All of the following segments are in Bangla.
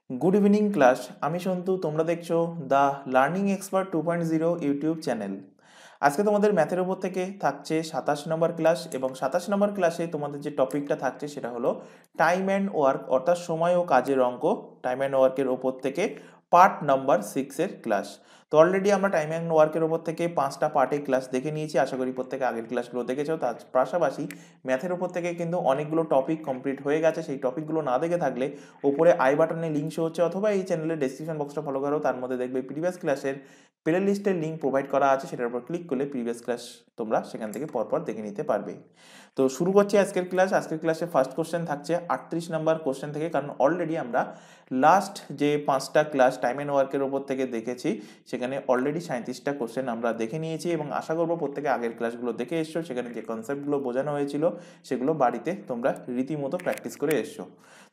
Good evening class. আমি সন্তু, তোমরা দেখছো the learning expert 2.0 YouTube channel. আজকে তোমাদের ম্যাথের উপর থেকে থাকছে 27 নম্বর ক্লাস, এবং 27 নম্বর ক্লাসে তোমাদের যে টপিকটা থাকছে সেটা হলো টাইম অ্যান্ড ওয়ার্ক, অর্থাৎ সময় ও কাজের অঙ্ক। টাইম অ্যান্ড ওয়ার্কের ওপর থেকে পার্ট নাম্বার 6-এর ক্লাস। তো অলরেডি আমরা টাইম অ্যান্ড ওয়ার্কের ওপর থেকে 5টা পার্টে ক্লাস দেখে নিয়েছি। আশা করি প্রত্যেকে আগের ক্লাসগুলো দেখেছো। তার পাশাপাশি ম্যাথের উপর থেকে কিন্তু অনেকগুলো টপিক কমপ্লিট হয়ে গেছে। সেই টপিকগুলো না দেখে থাকলে ওপরে আই বাটনে লিঙ্ক শো হচ্ছে, অথবা এই চ্যানেলের ডেসক্রিপশন বক্সটা ফলো করো, তার মধ্যে দেখবে প্রিভিয়াস ক্লাসের প্লে লিস্টের লিঙ্ক প্রোভাইড করা আছে। সেটার উপর ক্লিক করলে প্রিভিয়াস ক্লাস তোমরা সেখান থেকে পরপর দেখে নিতে পারবে। তো শুরু করছি আজকের ক্লাস। আজকের ক্লাসে ফার্স্ট কোশ্চেন থাকছে 38 নম্বর কোশ্চেন থেকে, কারণ অলরেডি আমরা লাস্ট যে 5টা ক্লাস টাইম অ্যান্ড ওয়ার্কের ওপর থেকে দেখেছি, সেখানে অলরেডি 37টা কোশ্চেন আমরা দেখে নিয়েছি, এবং আশা করবো প্রত্যেকে আগের ক্লাসগুলো দেখে এসছো। সেখানে যে কনসেপ্টগুলো বোঝানো হয়েছিল সেগুলো বাড়িতে তোমরা রীতিমতো প্র্যাকটিস করে এসছো।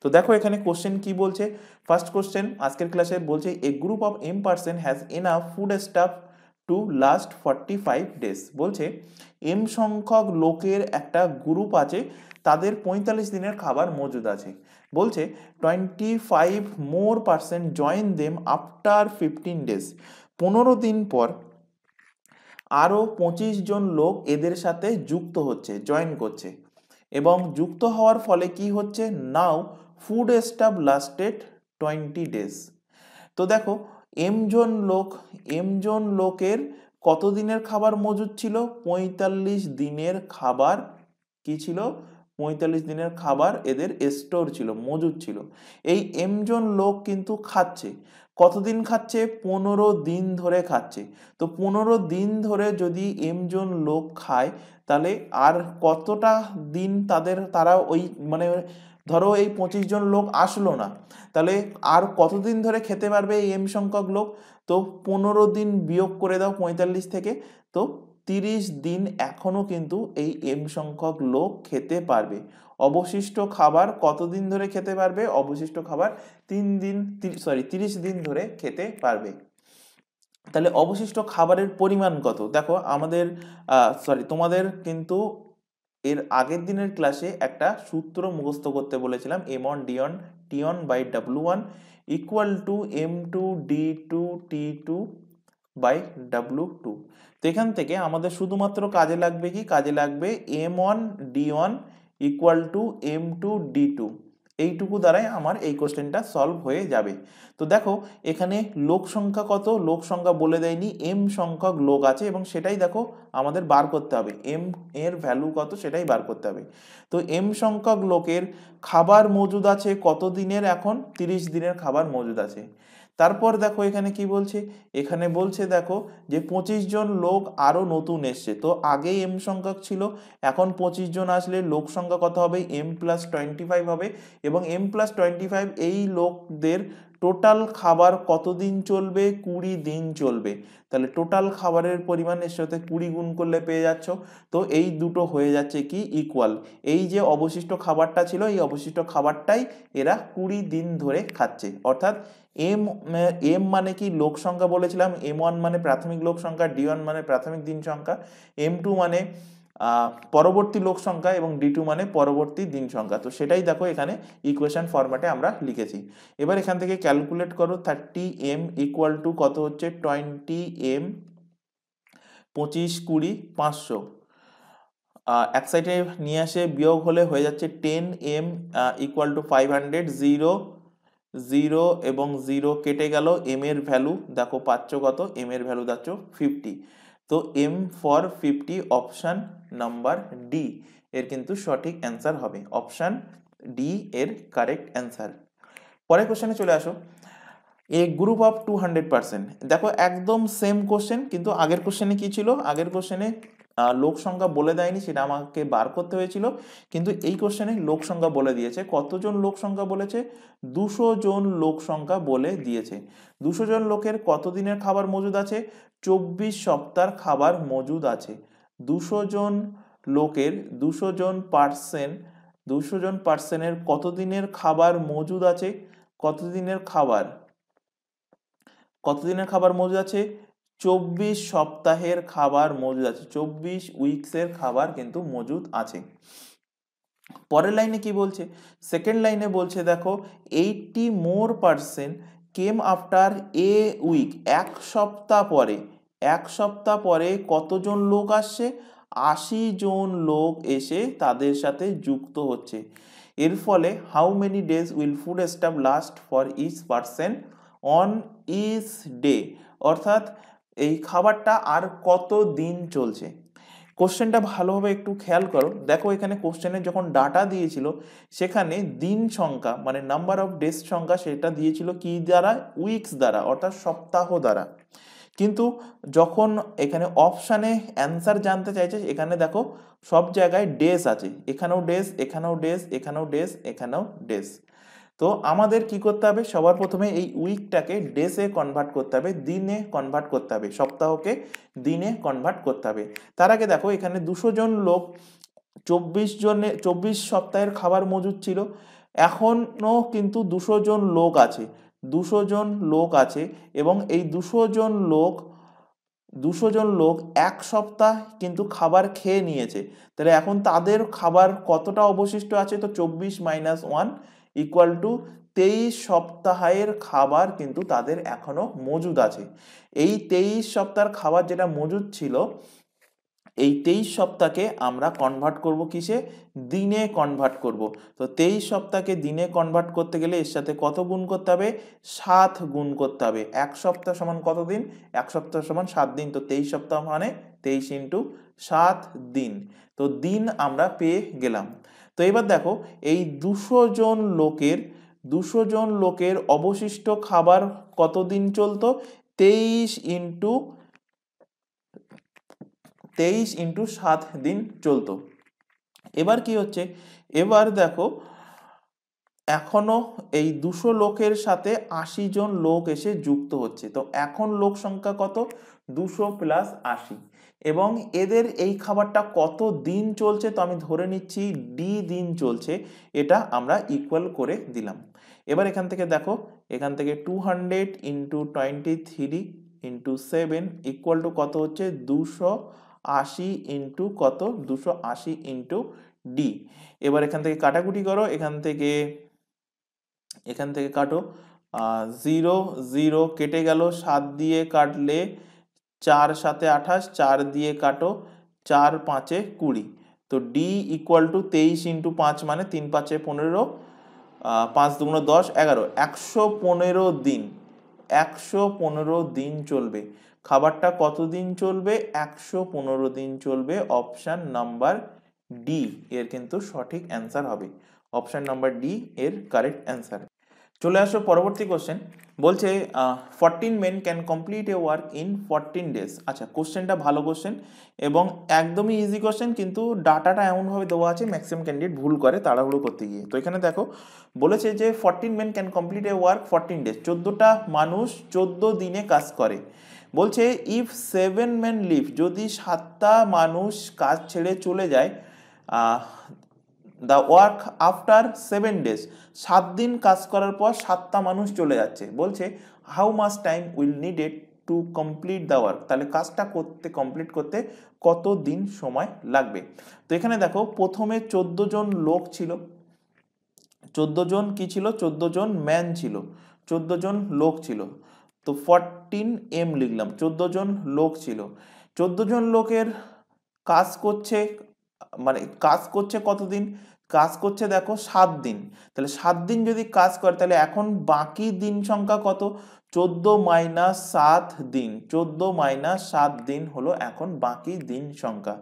তো দেখো এখানে কোশ্চেন কি বলছে। ফার্স্ট কোশ্চেন আজকের ক্লাসে বলছে, a group of M person has enough food stuff to last 45 days. বলছে এম সংখ্যক লোকের একটা গ্রুপ আছে, তাদের 45 দিনের খাবার মজুদ আছে। বলছে 25 more person join them after 15 days. 15 দিন পর আরও 25 জন লোক এদের সাথে যুক্ত হচ্ছে, জয়েন করছে, এবং যুক্ত হওয়ার ফলে কি হচ্ছে, নাও ফুড স্টাফ লাস্টেড 20 ডেজ। তো দেখো এম জন লোকের কত দিনের খাবার মজুদ ছিল? 45 দিনের খাবার কি ছিল? 45 দিনের খাবার এদের স্টোর ছিল, মজুদ ছিল। এই এম জন লোক কিন্তু খাচ্ছে। কতদিন খাচ্ছে? 15 দিন ধরে খাচ্ছে। তো 15 দিন ধরে যদি এম জন লোক খায়, তাহলে আর কতটা দিন তারা ওই মানে ধরো এই 25 জন লোক আসলো না, তাহলে আর কতদিন ধরে খেতে পারবে এই এম সংখ্যক লোক? তো 15 দিন বিয়োগ করে দাও 45 থেকে, তো 30 দিন এখনো কিন্তু এই এম সংখ্যক লোক খেতে পারবে। অবশিষ্ট খাবার কতদিন ধরে খেতে পারবে? অবশিষ্ট খাবার 30 দিন ধরে খেতে পারবে। তাহলে অবশিষ্ট খাবারের পরিমাণ কত? দেখো আমাদের তোমাদের কিন্তু এর আগের দিনের ক্লাসে একটা সূত্র মুখস্থ করতে বলেছিলাম, m1 d1 t1 by w1 equal to m2 d2 t2 by w2। তো এখান থেকে আমাদের শুধুমাত্র কাজে লাগবে কি? কাজে লাগবে m1 d1 equal to m2 d2। এইটুকু দ্বারাই আমার এই কোশ্চেনটা সলভ হয়ে যাবে। তো দেখো এখানে লোক সংখ্যা কত? লোক সংখ্যা বলে দেয়নি, এম সংখ্যক লোক আছে, এবং সেটাই দেখো আমাদের বার করতে হবে। এম এর ভ্যালু কত সেটাই বার করতে হবে। তো এম সংখ্যক লোকের খাবার মজুদ আছে কত দিনের? এখন 30 দিনের খাবার মজুদ আছে। তারপর দেখো এখানে কি বলছে, এখানে বলছে দেখো যে 25 জন লোক আরো নতুন এসছে। তো আগেই এম সংখ্যক ছিল, এখন 25 জন আসলে লোক সংখ্যা কত হবে? m+25 হবে, এবং m+25 এই লোকদের টোটাল খাবার কতদিন চলবে? 20 দিন চলবে। তাহলে টোটাল খাবারের পরিমাণের সাথে 20 গুণ করলে পেয়ে যাচ্ছ। তো এই দুটো হয়ে যাচ্ছে কি ইকুয়াল। এই যে অবশিষ্ট খাবারটা ছিল, এই অবশিষ্ট খাবারটাই এরা 20 দিন ধরে খাচ্ছে। অর্থাৎ এম এম মানে কি? লোক সংখ্যা বলেছিলাম। m1 মানে প্রাথমিক লোক সংখ্যা, d1 মানে প্রাথমিক দিন সংখ্যা, m2 মানে পরবর্তী লোক সংখ্যা, এবং d2 মানে পরবর্তী দিন সংখ্যা। তো সেটাই দেখো এখানে ইকুয়েশন ফরম্যাটে আমরা লিখেছি। এবার এখান থেকে ক্যালকুলেট করো, 30m ইকুয়াল টু কত হচ্ছে? 20m, 25, 20, 500। এক সাইডে নিয়ে আসে বিয়োগ হলে হয়ে যাচ্ছে 10m ইকুয়াল টু 500। 0 0 এবং 0 কেটে গেল। এম এর ভ্যালু দেখো পাচ্ছ কত? এম এর ভ্যালু পাচ্ছ 50। তো M for 50, option number D এর কিন্তু সঠিক অ্যান্সার হবে। অপশান ডি এর কারেক্ট অ্যান্সার। পরের কোশ্চেনে চলে আসো। A group of 200%। দেখো একদম সেম কোশ্চেন, কিন্তু আগের কোশ্চেনে কি ছিল? আগের কোশ্চেনে লোক সংখ্যা বলে দেয়নি, সেটা আমাকে বার করতে হয়েছিল, কিন্তু এই কোশ্চেনে লোক সংখ্যা বলে দিয়েছে। কতজন লোক সংখ্যা বলেছে? 200 জন লোক সংখ্যা বলে দিয়েছে। 200 জন লোকের কত দিনের খাবার মজুদ আছে? 24 সপ্তাহ খাবার মজুদ আছে। 200 জন লোকের 200 জন পার্সন 200 জন পার্সনের কত দিনের খাবার মজুদ আছে? কতদিনের খাবার মজুদ আছে? 24 সপ্তাহের খাবার মজুদ আছে। 24 উইকসের খাবার কিন্তু মজুদ আছে। পরের লাইনে কি বলছে, সেকেন্ড লাইনে বলছে দেখো 80% কেম আফটার এ উইক, এক সপ্তাহ পরে কতজন লোক আসছে, 80 জন লোক এসে তাদের সাথে যুক্ত হচ্ছে। এর ফলে how many days will food stamp last for each person on each day, অর্থাৎ এই খাবারটা আর কত দিন চলছে। কোশ্চেনটা ভালোভাবে একটু খেয়াল করো, দেখো এখানে কোশ্চেনে যখন ডাটা দিয়েছিল সেখানে দিন সংখ্যা মানে নাম্বার অফ ডেজ সংখ্যা সেটা দিয়েছিল কি দ্বারা, উইকস দ্বারা, অর্থাৎ সপ্তাহ দ্বারা। কিন্তু যখন এখানে অপশানে অ্যান্সার জানতে চাইছে এখানে দেখো সব জায়গায় ডেজ আছে, এখানেও ডেজ, এখানেও ডেজ, এখানেও ডেজ, এখানেও ডেজ। তো আমাদের কি করতে হবে, সবার প্রথমে এই উইকটাকে ডেসে কনভার্ট করতে হবে, দিনে কনভার্ট করতে হবে, সপ্তাহকে দিনে কনভার্ট করতে হবে। তার আগে দেখো এখানে 200 জন লোক 24 সপ্তাহের খাবার মজুদ ছিল, এখনো কিন্তু 200 জন লোক আছে, 200 জন লোক আছে এবং এই 200 জন লোক এক সপ্তাহ কিন্তু খাবার খেয়ে নিয়েছে। তাহলে এখন তাদের খাবার কতটা অবশিষ্ট আছে, তো 24 - 1 = 23 সপ্তাহের খাবার কিন্তু তাদের এখনো মজুদ আছে। এই 23 সপ্তাহের খাবার যেটা মজুদ ছিল, এই 23 সপ্তাহকে আমরা কনভার্ট করব কিসে, দিনে কনভার্ট করব। তো 23 সপ্তাহকে দিনে কনভার্ট করতে গেলে এর সাথে কত গুণ করতে হবে, 7 গুণ করতে হবে। এক সপ্তাহ সমান কত দিন, এক সপ্তাহ সমান 7 দিন। তো 23 সপ্তাহ মানে 23 × 7 দিন। তো দিন আমরা পেয়ে গেলাম। তো এবার দেখো এই 200 জন লোকের অবশিষ্ট খাবার কত দিন চলতো, 23 × 7 দিন চলতো। এবার কি হচ্ছে, এবার দেখো এখনো এই 200 লোকের সাথে 80 জন লোক এসে যুক্ত হচ্ছে। তো এখন লোক সংখ্যা কত, 200 + 80, এবং এদের এই খাবারটা কত দিন চলছে, তো আমি ধরে নিচ্ছি ডি দিন চলছে, এটা আমরা ইকুয়াল করে দিলাম। এবার এখান থেকে দেখো, এখান থেকে 200 × 23 × 7 = কত হচ্ছে, 280 ইন্টু কত, 280 ইন্টু ডি। এবার এখান থেকে কাটাকুটি করো, এখান থেকে কাটো, 0 0 কেটে গেল, 7 দিয়ে কাটলে 4 × 7 = 28, 4 দিয়ে কাটো, 4 × 5 = 20। তো ডি = 23 × 5 মানে 3 × 5 = 15, 5 × 2 = 10, 11, 115 দিন, 115 দিন চলবে। খাবারটা কত দিন চলবে, 115 দিন চলবে। অপশান নাম্বার ডি এর কিন্তু সঠিক অ্যান্সার হবে, অপশান নাম্বার ডি এর কারেক্ট অ্যান্সার। চলে আসো পরবর্তী কোশ্চেন, বলছে 14 men can complete a work in 14 days। আচ্ছা, কোশ্চেনটা ভালো কোশ্চেন এবং একদমই ইজি কোশ্চেন, কিন্তু ডাটাটা এমনভাবে দেওয়া আছে ম্যাক্সিমাম ক্যান্ডিডেট ভুল করে তাড়াহুড়ো করতে গিয়ে। তো এখানে দেখো বলেছে যে 14 men can complete a work 14 days, 14টা মানুষ 14 দিনে কাজ করে। বলছে ইফ 7 men লিভ, যদি 7টা মানুষ কাজ ছেড়ে চলে যায়, দ্য ওয়ার্ক আফটার 7 days, 7 দিন কাজ করার পর 7টা মানুষ চলে যাচ্ছে। বলছে how much time will needed to complete the work, তাহলে কাজটা কমপ্লিট করতে কত দিন সময় লাগবে। তো এখানে দেখো প্রথমে 14 জন লোক ছিল, 14 জন কি ছিল, 14 জন ম্যান ছিল, 14 জন লোক ছিল। তো 14 লিখলাম, 14 জন লোক ছিল, 14 জন লোকের কাজ করছে, মানে কাজ করছে কতদিন, কাজ করছে দেখো 7 দিন। তাহলে 7 দিন যদি কাজ করে তাহলে এখন বাকি দিন সংখ্যা কত, 14 - 7 দিন, 14 - 7 দিন হলো এখন বাকি দিন সংখ্যা।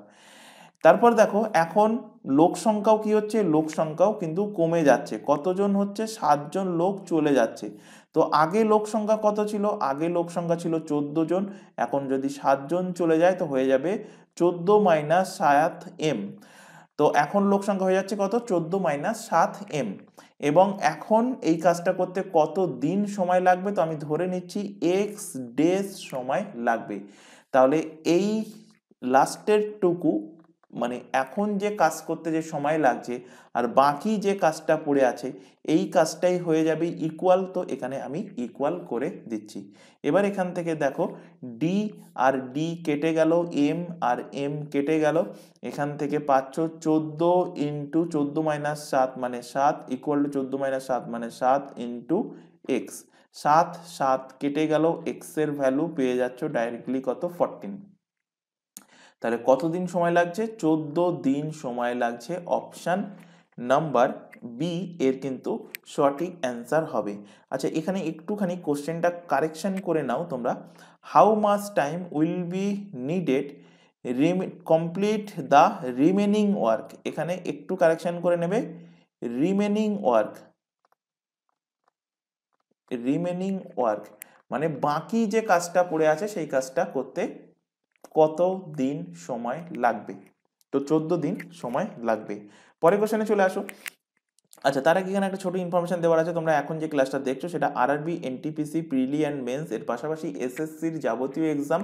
তারপর দেখো এখন লোক সংখ্যাও কি হচ্ছে, লোক সংখ্যাও কিন্তু কমে যাচ্ছে, কতজন হচ্ছে, 7 জন লোক চলে যাচ্ছে। তো আগে লোক সংখ্যা কত ছিল, আগে লোক সংখ্যা ছিল 14 জন, এখন যদি 7 জন চলে যায় তো হয়ে যাবে 14 - 7 m। তো এখন লোক সংখ্যা হয়ে যাচ্ছে কত, 14 - 7 m। এবং এখন এই কাজটা করতে কত দিন সময় লাগবে, তো আমি ধরে নিচ্ছি x ডেজ সময় লাগবে। তাহলে এই লাস্টের টুকু মানে এখন যে কাজ করতে যে সময় লাগছে আর বাকি যে কাজটা পড়ে আছে এই কাজটাই হয়ে যাবে ইকুয়াল, তো এখানে আমি ইকুয়াল করে দিচ্ছি। এবার এখান থেকে দেখো ডি আর ডি কেটে গেল, এম আর এম কেটে গেল, এখান থেকে পাচ্ছ 14 ইন্টু 14 - 7 মানে 7 ইকুয়াল টু 14 - 7 মানে 7 ইন্টু এক্স। 7 7 কেটে গেল, এক্স এর ভ্যালু পেয়ে যাচ্ছ ডাইরেক্টলি কত 14। তাহলে কতদিন সময় লাগছে? 14 দিন সময় লাগছে। অপশান নাম্বার বি এর কিন্তু সঠিক অ্যান্সার হবে। আচ্ছা এখানে একটুখানি কোশ্চেনটা কারেকশন করে নাও তোমরা। How much time will be needed complete the remaining work, এখানে একটু কারেকশন করে নেবে। রিমেনিং ওয়ার্ক, রিমেনিং ওয়ার্ক মানে বাকি যে কাজটা পড়ে আছে সেই কাজটা করতে কত দিন সময় লাগবে? তো 14 দিন সময় লাগবে। পরের কোশ্চেনে চলে আসো। আচ্ছা তার আগে এখানে একটা ছোট ইনফরমেশন দেওয়ার আছে। তোমরা এখন যে ক্লাসটা দেখছো সেটা RRB, NTPC, prelim and mains এর পাশাপাশি এসএসসির যাবতীয় এক্সাম,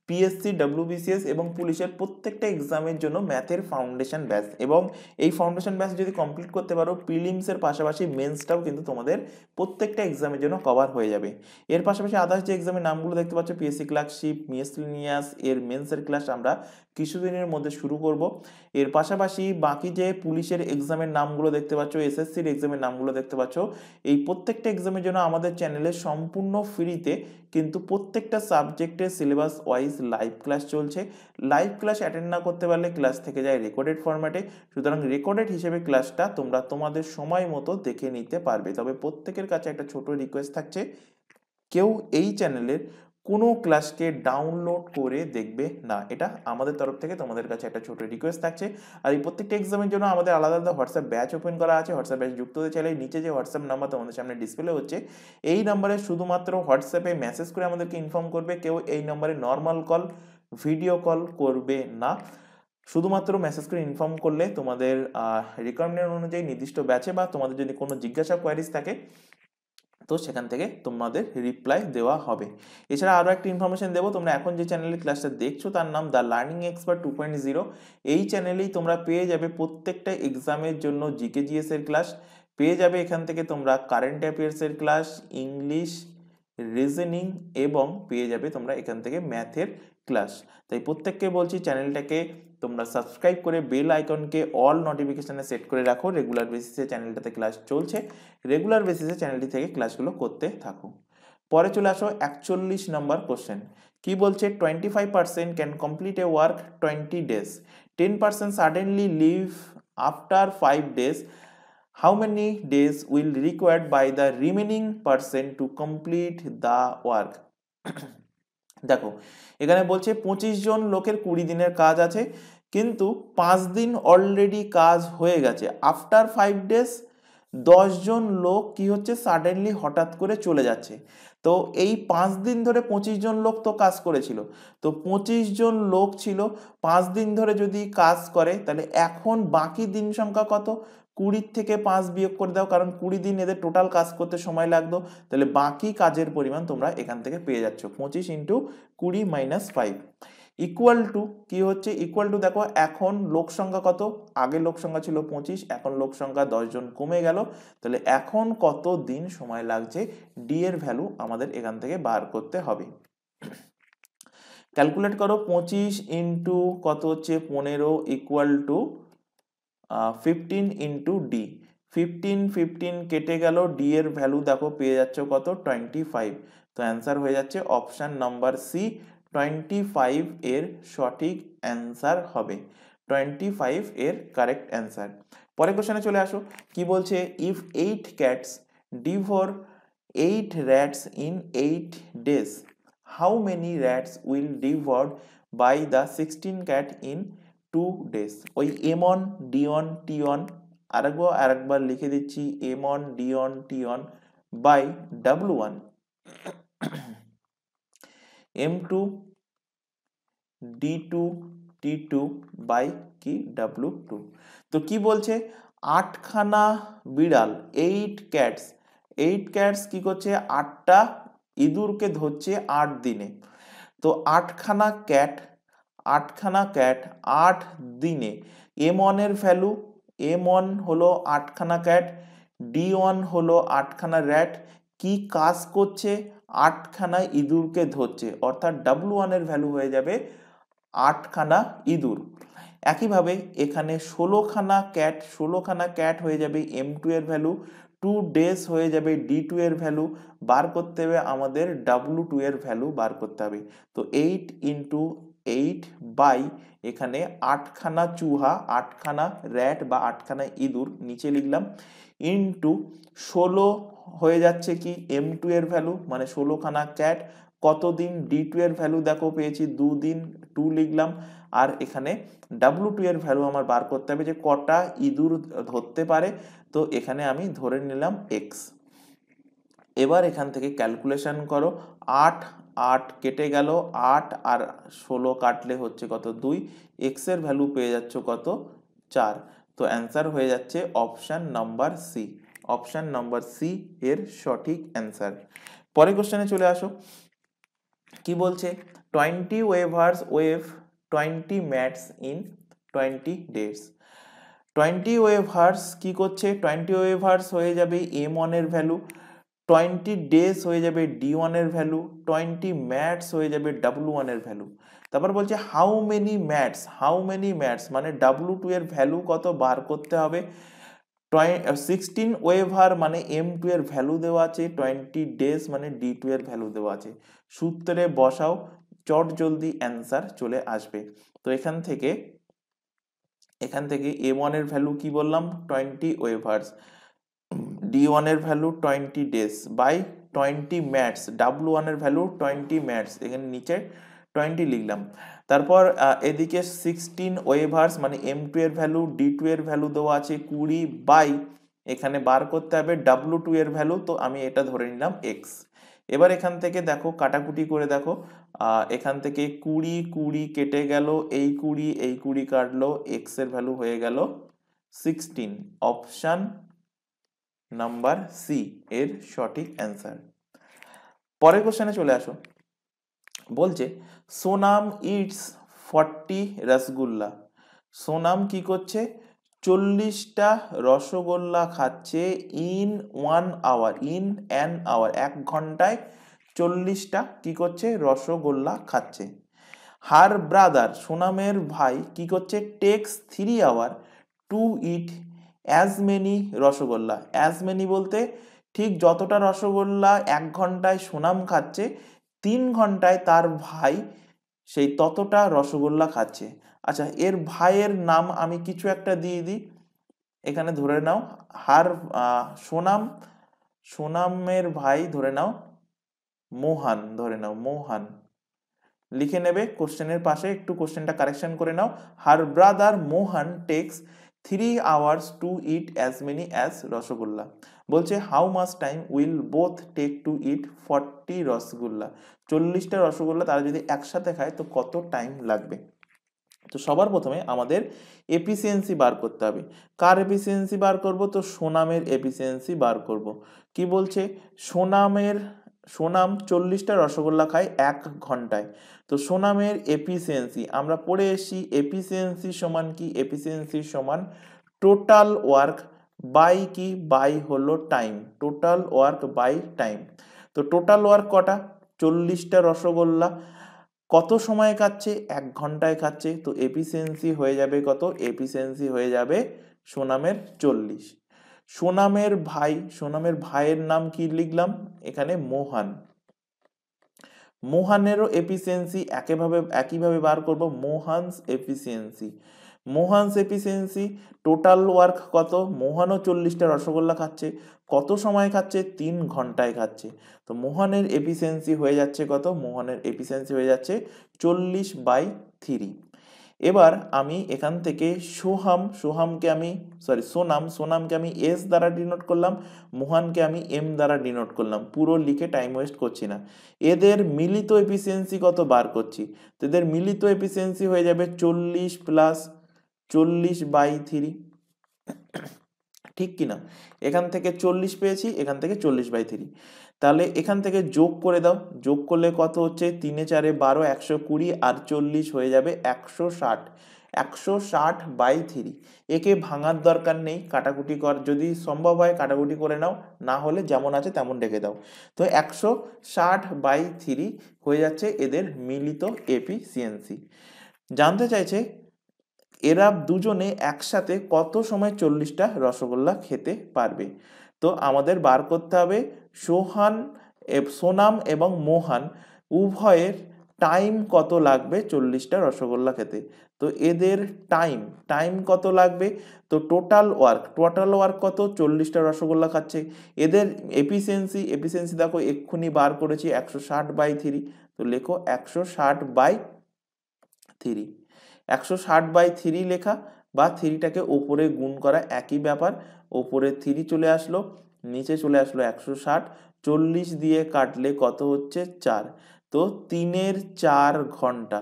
পিএসসি, ডব্লিউবিসিএস এবং পুলিশের প্রত্যেকটা এক্সামের জন্য ম্যাথের ফাউন্ডেশন ব্যাচ, এবং এই ফাউন্ডেশন ব্যাচ যদি কমপ্লিট করতে পারো প্রিলিমসের পাশাপাশি মেন্সটাও কিন্তু তোমাদের প্রত্যেকটা এক্সামের জন্য কভার হয়ে যাবে। এর পাশাপাশি আদার্স যে এক্সামের নামগুলো দেখতে পাচ্ছ, পিএসসি ক্লার্কশিপ, মিসেলেনিয়াস এর মেন্সের ক্লাস আমরা কিছুদিনের মধ্যে শুরু করব। এর পাশাপাশি বাকি যে পুলিশের এক্সামের নামগুলো দেখতে পাচ্ছ, এসএসসির এক্সামের নামগুলো দেখতে পাচ্ছ, এই প্রত্যেকটা এক্সামের জন্য আমাদের চ্যানেলে সম্পূর্ণ ফ্রিতে কিন্তু প্রত্যেকটা সাবজেক্টের সিলেবাস ওয়াইজ লাইভ ক্লাস চলছে। লাইভ ক্লাস অ্যাটেন্ড না করতে পারলে ক্লাস থেকে যায় রেকর্ডেড ফরম্যাটে, সুতরাং রেকর্ডেড হিসেবে ক্লাসটা তোমরা তোমাদের সময় মতো দেখে নিতে পারবে। তবে প্রত্যেকের কাছে একটা ছোট রিকোয়েস্ট থাকছে, কেউ এই চ্যানেলের কোনো ক্লাসকে ডাউনলোড করে দেখবে না, এটা আমাদের তরফ থেকে তোমাদের কাছে একটা ছোট রিকোয়েস্ট থাকছে। আর এই প্রত্যেকটা এক্সামের জন্য আমাদের আলাদা আলাদা হোয়াটসঅ্যাপ ব্যাচ ওপেন করা আছে। হোয়াটসঅ্যাপ ব্যাচ যুক্ত হতে চাইলে নিচে যে হোয়াটসঅ্যাপ নাম্বার তোমাদের সামনে ডিসপ্লে হচ্ছে এই নাম্বারে শুধুমাত্র হোয়াটসঅ্যাপে মেসেজ করে আমাদেরকে ইনফর্ম করবে। কেউ এই নাম্বারে নর্মাল কল, ভিডিও কল করবে না। শুধুমাত্র মেসেজ করে ইনফর্ম করলে তোমাদের রিকোয়ারমেন্ট অনুযায়ী নির্দিষ্ট ব্যাচে বা তোমাদের যদি কোনো জিজ্ঞাসা কোয়ারিজ থাকে তো সেখান থেকে তোমাদের রিপ্লাই দেওয়া হবে। এছাড়া আরও একটা ইনফরমেশন দেবো, তোমরা এখন যে চ্যানেলের ক্লাসটা দেখছো তার নাম দ্য লার্নিং এক্সপার্ট 2.0। এই চ্যানেলেই তোমরা পেয়ে যাবে প্রত্যেকটা এক্সামের জন্য জিকে জিএস এর ক্লাস, পেয়ে যাবে এখান থেকে তোমরা কারেন্ট অ্যাফেয়ার্সের ক্লাস, ইংলিশ, রিজনিং এবং পেয়ে যাবে তোমরা এখান থেকে ম্যাথের ক্লাস। তাই প্রত্যেককে বলছি চ্যানেলটাকে তোমরা সাবস্ক্রাইব করে বেল আইকনকে অল নোটিফিকেশনে সেট করে রাখো। রেগুলার বেসিসে চ্যানেলটাতে ক্লাস চলছে, রেগুলার বেসিসে চ্যানেলটি থেকে ক্লাসগুলো করতে থাকো। পরে চলে আসো 41 নম্বর কোশ্চেন। কি বলছে? 25% can complete a work 20 days, 10% suddenly leave after 5 days, how many days will required by the remaining person to complete the work? দেখো এখানে বলছে 25 জন লোকের 20 দিনের কাজ আছে, কিন্তু 5 দিন অলরেডি কাজ হয়ে গেছে। আফটার 5 days 10 জন লোক কি হচ্ছে সাডেনলি হঠাৎ করে চলে যাচ্ছে। তো এই 5 দিন ধরে 25 জন লোক তো কাজ করেছিল, তো 25 জন লোক ছিল 5 দিন ধরে যদি কাজ করে তাহলে এখন বাকি দিন সংখ্যা কত? 20 থেকে 5 বিয়োগ করে দাও, কারণ 20 দিন এদের টোটাল কাজ করতে সময় লাগতো। তাহলে বাকি কাজের পরিমাণ তোমরা এখান থেকে পেয়ে যাচ্ছ 25 ইন্টু 20 মাইনাস 5 ইকুয়াল টু কি হচ্ছে? ইকুয়াল টু দেখো এখন লোক সংখ্যা কত, আগে লোক সংখ্যা ছিল 25, এখন লোক সংখ্যা 10 জন কমে গেল। তাহলে এখন কত দিন সময় লাগছে ডি এর ভ্যালু আমাদের এখান থেকে বার করতে হবে। ক্যালকুলেট করো 25 ইন্টু কত হচ্ছে 15 ইকুয়াল টু 15 ইন্টু ডি। 15 কেটে গেল, ডি এর ভ্যালু দেখো পেয়ে যাচ্ছ কত 25। তো অ্যান্সার হয়ে যাচ্ছে অপশন নাম্বার সি, 25 এর সঠিক অ্যান্সার হবে। 25 এর কারেক্ট অ্যান্সার। পরের কোশ্চেনে চলে আসো। কি বলছে? If 8 cats devour 8 rats in 8 days, how many rats will devoured by the 16 cat in 2 days? ওই এমন ডিওন টিওন আরেকবার লিখে দিচ্ছি, এমন Dion T1 by W1 M2 D2 T2 by কি W2। তো কি বলছে? 8খানা বিড়াল 8 ক্যাটস কি করছে? 8টা ইঁদুরকে ধরছে 8 দিনে। তো 8খানা ক্যাট 8খানা ক্যাট 8 দিনে M1 এর ভ্যালু, M1 হলো 8খানা ক্যাট, D1 হলো 8খানা র্যাট, কি কাজ করছে? 8খানা ইঁদুরকে ধরছে, অর্থাৎ W1 এর ভ্যালু হয়ে যাবে 8খানা ইঁদুর। একইভাবে এখানে 16খানা ক্যাট হয়ে যাবে M2 এর ভ্যালু, 2 ডেজ হয়ে যাবে D2 এর ভ্যালু, বার করতে হবে আমাদের W2 এর ভ্যালু বার করতে হবে। তো 8 ইন্টু 8 বাই এখানে 8খানা চুহা, 8খানা র্যাট বা 8খানা ইঁদুর নিচে লিখলাম, ইন্টু 16 হয়ে যাচ্ছে কি M2 এর ভ্যালু, মানে 16খানা ক্যাট, কতদিন D2 এর ভ্যালু দেখো পেয়েছি 2 দিন, 2 লিখলাম, আর এখানে W2 এর ভ্যালু আমার বার করতে হবে যে কটা ইঁদুর ধরতে পারে, তো এখানে আমি ধরে নিলাম x। এবার এখান থেকে ক্যালকুলেশন করো, 8 8 কেটে গেল, 8 আর 16 কাটলে হচ্ছে কত 2, x এর ভ্যালু পেয়ে যাচ্ছ কত 4। তো অ্যান্সার হয়ে যাচ্ছে option number C. Option number C এর সঠিক অ্যান্সার। পরের কোশ্চেনে চলে আসো, কি বলছে? 20 weavers wave 20 mats in 20 days. 20 weavers কি করছে? 20 ওয়েভার্স হয়ে যাবে M1 এর ভ্যালু, 20 ডেজ হয়ে যাবে D1 এর ভ্যালু, 20 ম্যাটস হয়ে যাবে W1 এর ভ্যালু। তারপর বলছে হাউ মেনি ম্যাটস মানে W2 এর ভ্যালু কত বার করতে হবে। 16 ওয়েভার মানে M2 এর ভ্যালু দেওয়া আছে, 20 ডেজ মানে D2 এর ভ্যালু দেওয়া আছে। সূত্রে বসাও, চট জলদি অ্যান্সার চলে আসবে। তো এখান থেকে M1 এর ভ্যালু কি বললাম 20 ওয়েভার্স, D1 এর value 20 days by 20 mats, W1 এর ভ্যালু 20 ম্যাটস, এখানে নিচে 20 লিখলাম। তারপর এদিকে 16 ওয়েভার্স মানে M2 এর ভ্যালু, D2 এর ভ্যালু দেওয়া আছে 20 বাই এখানে বার করতে হবে W2 এর ভ্যালু, তো আমি এটা ধরে নিলাম x। এবার এখান থেকে দেখো কাটাকুটি করে দেখো, এখান থেকে 20 20 কেটে গেল, এই 20 কাটলো, x এর ভ্যালু হয়ে গেল 16। অপশন নাম্বার সি এর সঠিক অ্যান্সার। পরের কোশ্চেনে চলে আসো, বলছে সোনাম ইটস 40 রসগোল্লা। সোনাম কি করছে? 40টা রসগোল্লা খাচ্ছে in 1 hour, in an hour, 1 ঘন্টায় 40টা কি করছে? রসগোল্লা খাচ্ছে। হার ব্রাদার সোনামের ভাই কি করছে? Takes 3 hour to eat as many rasgulla. As many বলতে ঠিক যতটা রসগোল্লা 1 ঘন্টায় সোনাম খাচ্ছে, 3 ঘন্টায় তার ভাই সেই ততটা রসগোল্লা খাচ্ছে। আচ্ছা, এর ভাইয়ের নাম আমি কিছু একটা দিয়ে দিই, এখানে ধরে নাও সোনামের ভাই ধরে নাও মোহন লিখে নেবে কোশ্চেনের পাশে, একটু কোশ্চেনটা কারেকশন করে নাও। Her brother Mohan takes 3 hours to eat as many as rasgulla. বলছে how much time will both take to eat 40 rasgulla. 40টা রসগোল্লা তারা যদি একসাথে খায় তো কত টাইম লাগবে। তো সবার প্রথমে আমাদের এফিসিয়েন্সি বার করতে হবে। কার এফিসিয়েন্সি বার করব? তো সোনামের এফিসিয়েন্সি বার করব। কি বলছে? সোনাম 40টা রসগোল্লা খায় 1 ঘন্টায়। তো সোনামের এফিসিয়েন্সি আমরা পড়ে এসেছি, এফিসিয়েন্সি সমান কি? এফিসিয়েন্সি সমান টোটাল ওয়ার্ক বাই কি? বাই হলো time, total work by time. তো টোটাল ওয়ার্ক কটা? 40টা রসগোল্লা কত সময় খাচ্ছে? 1 ঘন্টায় খাচ্ছে। তো এফিসিয়েন্সি হয়ে যাবে কত? এফিসিয়েন্সি হয়ে যাবে সোনামের 40। সোনামের ভাইয়ের নাম কি লিখলাম এখানে? মোহনেরও এফিসিয়েন্সি একইভাবে বার করব। মোহনস এফিসিয়েন্সি টোটাল ওয়ার্ক কত? মোহনও 40টা রসগোল্লা খাচ্ছে, কত সময় খাচ্ছে? 3 ঘন্টায় খাচ্ছে। তো মোহনের এফিসিয়েন্সি হয়ে যাচ্ছে কত? মোহনের এফিসিয়েন্সি হয়ে যাচ্ছে 40/3। এবার আমি এখান থেকে সোনামকে আমি এস দ্বারা ডিনোট করলাম, মোহনকে আমি এম দ্বারা ডিনোট করলাম, পুরো লিখে টাইম ওয়েস্ট করছি না। এদের মিলিত এফিসিয়েন্সি কত বার করছি, তো এদের মিলিত এফিসিয়েন্সি হয়ে যাবে 40 প্লাস 40/3, ঠিক কিনা? এখান থেকে 40 পেয়েছি, এখান থেকে 40/3। তাহলে এখান থেকে যোগ করে দাও, যোগ করলে কত হচ্ছে, 3 এ 4 এ 12, 120 আর 40 হয়ে যাবে 160। 160/3। একে ভাঙার দরকার নেই, কাটাকুটি কর, যদি সম্ভব হয় কাটাকুটি করে নাও, না হলে যেমন আছে তেমন রেখে দাও। তো 160/3 হয়ে যাচ্ছে এদের মিলিত এফিসিয়েন্সি। জানতে চাইছে এরা দুজনে একসাথে কত সময় 40টা রসগোল্লা খেতে পারবে। তো আমাদের বার করতে হবে সোনাম এবং মোহন উভয়ের টাইম কত লাগবে 40টা রসগোল্লা খেতে। তো এদের টাইম কত লাগবে, তো টোটাল ওয়ার্ক কত, 40টা রসগোল্লা খাচ্ছে। এদের এফিসিয়েন্সি দেখো এক্ষুনি বার করেছি 160/3। তো লেখো 160/3। 160/3 লেখা বা 3টাকে ওপরে গুণ করা একই ব্যাপার। ওপরে 3 চলে আসলো, নিচে চলে আসলো 160। 40 দিয়ে কাটলে কত হচ্ছে 4। তো 3-এর 4 ঘন্টা,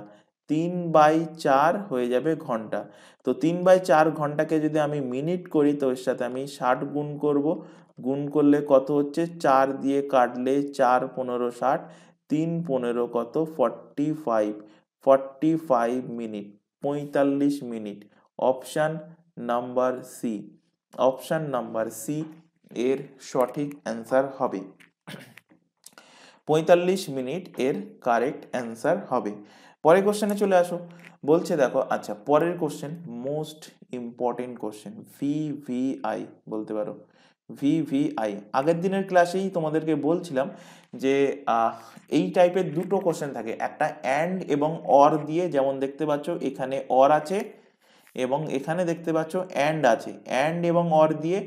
3/4 হয়ে যাবে ঘন্টা। তো 3/4 ঘন্টাকে যদি আমি মিনিট করি তো এর সাথে আমি 60 গুণ করব। গুণ করলে কত হচ্ছে, 4 দিয়ে কাটলে 4 15 60, 3 15 কত 45। 45 minute, 45 minute. Option number C, option number C এর সঠিক অ্যান্সার হবে। 45 মিনিট এর কারেক্ট অ্যান্সার হবে। পরের কোশ্চেনে চলে আসো। বলছে দেখো, আচ্ছা পরের question most important question, VVI বলতে পারো। ভিভিআই আগের দিনের ক্লাসেই তোমাদেরকে বলছিলাম যে এই টাইপের দুটো কোশ্চেন থাকে, একটা অ্যান্ড এবং অর দিয়ে, যেমন দেখতে পাচ্ছ এখানে অর আছে এবং এখানে দেখতে পাচ্ছ অ্যান্ড আছে। অ্যান্ড এবং অর দিয়ে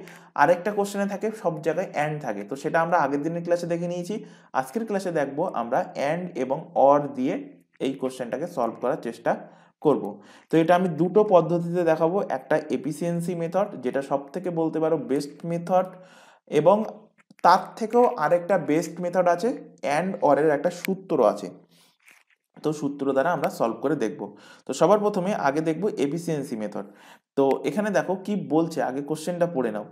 আরেকটা কোশ্চেনে থাকে সব জায়গায় অ্যান্ড থাকে, তো সেটা আমরা আগের দিনের ক্লাসে দেখে নিয়েছি। আজকের ক্লাসে দেখবো আমরা অ্যান্ড এবং অর দিয়ে এই কোশ্চেনটাকে সলভ করার চেষ্টা করব। তো এটা আমি দুটো পদ্ধতিতে দেখাবো, একটা এফিসিয়েন্সি মেথড যেটা সব থেকে বলতে পারো বেস্ট মেথড, এবং তার থেকেও আরেকটা বেস্ট মেথড আছে, অ্যান্ড অরের একটা সূত্র আছে। তো সূত্র দ্বারা আমরা সলভ করে দেখব। তো সবার প্রথমে আগে দেখব এফিসিয়েন্সি মেথড। তো এখানে দেখো কি বলছে, আগে কোশ্চেনটা পড়ে নাও।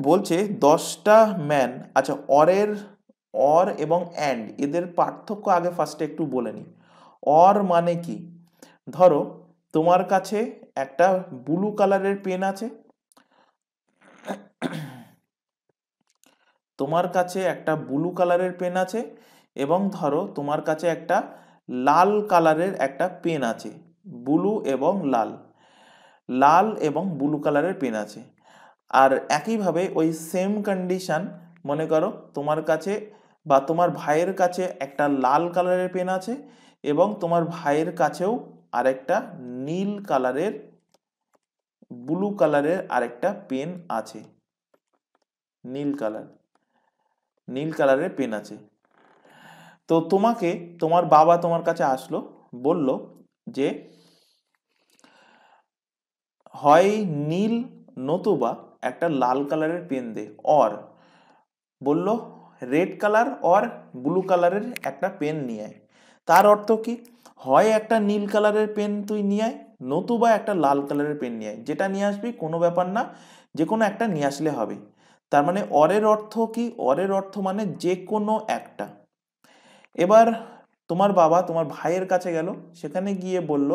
বলছে 10টা ম্যান, আচ্ছা অর এবং অ্যান্ড এদের পার্থক্য আগে ফার্স্টে একটু বলে নিই। অর মানে কি, ধরো তোমার কাছে একটা ব্লু কালারের পেন আছে, তোমার কাছে একটা ব্লু কালারের পেন আছে, এবং ধরো তোমার কাছে একটা লাল কালারের একটা পেন আছে, ব্লু এবং লাল, লাল এবং ব্লু কালারের পেন আছে। আর একইভাবে ওই সেম কন্ডিশন মনে করো তোমার কাছে বা তোমার ভাইয়ের কাছে একটা লাল কালারের পেন আছে এবং তোমার ভাইয়ের কাছেও আরেকটা নীল কালারের, ব্লু কালারের আরেকটা পেন আছে, নীল কালারের পেন আছে। তো তোমাকে তোমার বাবা তোমার কাছে আসলো, বলল যে হয় নীল নতুবা একটা লাল কালারের পেন দে, অর বলল রেড কালার অর ব্লু কালারের একটা পেন নিয়ে আয়। তার অর্থ কি, হয় একটা নীল কালারের পেন তুই নিয়ে আয়, নতুবা একটা লাল কালারের পেন নিয়ে আয়, যেটা নিয়ে আসবি কোনো ব্যাপার না, যে কোনো একটা নিয়ে আসলে হবে। তার মানে অরের অর্থ কি, অরের অর্থ মানে যে কোনো একটা। এবার তোমার বাবা তোমার ভাইয়ের কাছে গেল, সেখানে গিয়ে বলল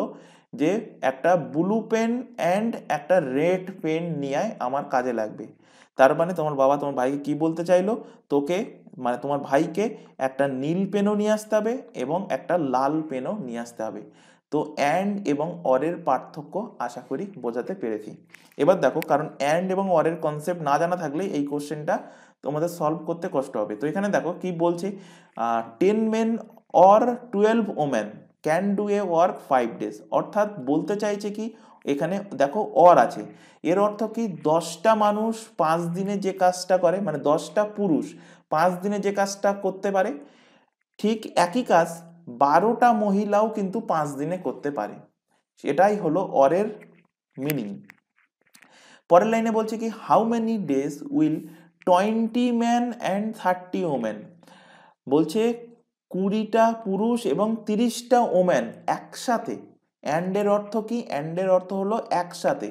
যে একটা ব্লু পেন অ্যান্ড একটা রেড পেন নিয়ে আয়, আমার কাজে লাগবে। তার মানে তোমার বাবা তোমার ভাইকে কি বলতে চাইলো, তোকে মানে তোমার ভাইকে একটা নীল পেনও নিয়ে আসতে হবে এবং একটা লাল পেনও নিয়ে আসতে হবে। তো অ্যান্ড এবং অরের পার্থক্য আশা করি বোঝাতে পেরেছি। এবার দেখো, কারণ অ্যান্ড এবং অরের কনসেপ্ট না জানা থাকলে এই কোশ্চেনটা তোমাদের সলভ করতে কষ্ট হবে। তো এখানে দেখো কি বলছে, 10 men or 12 women can do a work 5 days, অর্থাৎ বলতে চাইছে কি, এখানে দেখো অর আছে, এর অর্থ কি 10টা মানুষ 5 দিনে যে কাজটা করে, মানে 10টা পুরুষ 5 দিনে যে কাজটা করতে পারে, ঠিক একই কাজ 12টা মহিলাও কিন্তু 5 দিনে করতে পারে। এটাই হলো অরের মিনিং। পরের লাইনে বলছে কি, how many days will 20 men and 30 women, বলছে 20টা পুরুষ এবং 30টা ওমেন একসাথে। অ্যান্ডের অর্থ কি, অ্যান্ডের অর্থ হলো একসাথে,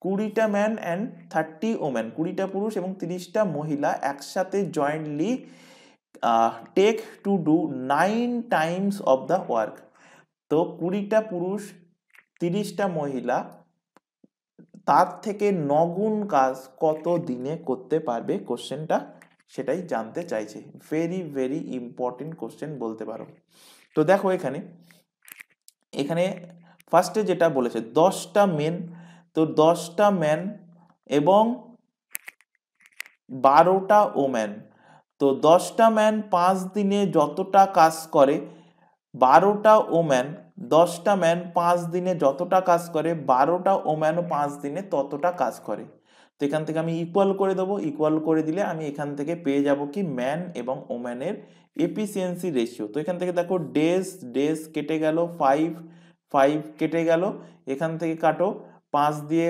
20টা ম্যান অ্যান্ড 30 ওমেন, 20টা পুরুষ এবং 30টা মহিলা একসাথে jointly take to do 9 times of the work. তো 20টা পুরুষ 30টা মহিলা তার থেকে 9 গুণ কাজ কত দিনে করতে পারবে, কোশ্চেনটা সেটাই জানতে চাইছে। ভেরি ভেরি ইম্পর্টেন্ট কোশ্চেন বলতে পারো। তো দেখো এখানে ফার্স্টে যেটা বলেছে 10টা মেন, তো 10টা ম্যান এবং 12টা ওম্যান। তো 10টা ম্যান 5 দিনে যতটা কাজ করে, 12টা ওম্যান, 10টা ম্যান 5 দিনে যতটা কাজ করে 12টা ওম্যানও 5 দিনে ততটা কাজ করে। তো এখান থেকে আমি ইকুয়াল করে দেবো, ইকুয়াল করে দিলে আমি এখান থেকে পেয়ে যাব কি ম্যান এবং ওম্যানের এফিসিয়েন্সি রেশিও। তো এখান থেকে দেখো ডেজ, ডেজ কেটে গেল, 5 5 কেটে গেল, এখান থেকে কাটো 5 দিয়ে